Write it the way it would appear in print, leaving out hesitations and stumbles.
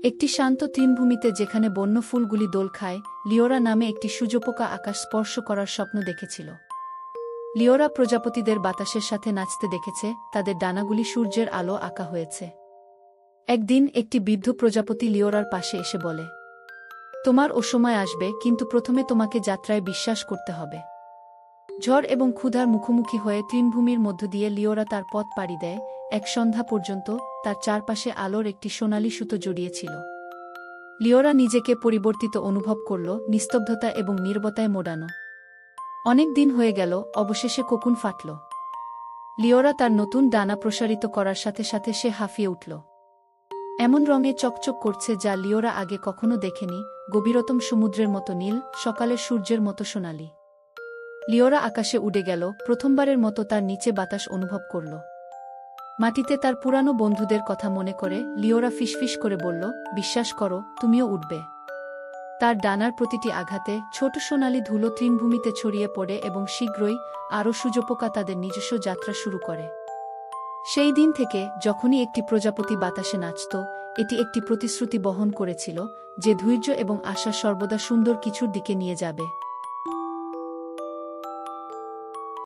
একটি শান্ত তৃণভূমিতে যেখানে বন্য ফুলগুলি দোল খায়, লিওরা নামে একটি সূর্যপোকা আকাশ স্পর্শ করার স্বপ্ন দেখেছিল। লিওরা প্রজাপতিদের বাতাসের সাথে নাচতে দেখেছে, তাদের ডানাগুলি সূর্যের আলো আঁকা হয়েছে। একদিন একটি বৃদ্ধ প্রজাপতি লিওরার পাশে এসে বলে, তোমার ও সময় আসবে, কিন্তু প্রথমে তোমাকে যাত্রায় বিশ্বাস করতে হবে। ঝড় এবং ক্ষুধার মুখোমুখি হয়ে তৃণভূমির মধ্য দিয়ে লিওরা তার পথ পাড়ি দেয়। এক সন্ধ্যা পর্যন্ত তার চারপাশে আলোর একটি সোনালি সুতো জড়িয়েছিল। লিওরা নিজেকে পরিবর্তিত অনুভব করল, নিস্তব্ধতা এবং নীরবতায় মোড়ানো। অনেক দিন হয়ে গেল, অবশেষে কোকুন ফাটল। লিওরা তার নতুন ডানা প্রসারিত করার সাথে সাথে সে হাঁফিয়ে উঠল। এমন রঙে চকচক করছে যা লিওরা আগে কখনো দেখেনি, গভীরতম সমুদ্রের মতো নীল, সকালের সূর্যের মতো সোনালি। লিওরা আকাশে উড়ে গেল, প্রথমবারের মতো তার নিচে বাতাস অনুভব করল। মাটিতে তার পুরানো বন্ধুদের কথা মনে করে লিওরা ফিসফিস করে বলল, বিশ্বাস করো, তুমিও উঠবে। তার ডানার প্রতিটি আঘাতে ছোট সোনালি ধুলো তৃণভূমিতে ছড়িয়ে পড়ে এবং শীঘ্রই আরও সূর্যপোকা তাদের নিজস্ব যাত্রা শুরু করে। সেই দিন থেকে যখনই একটি প্রজাপতি বাতাসে নাচত, এটি একটি প্রতিশ্রুতি বহন করেছিল যে ধৈর্য এবং আশা সর্বদা সুন্দর কিছুর দিকে নিয়ে যাবে।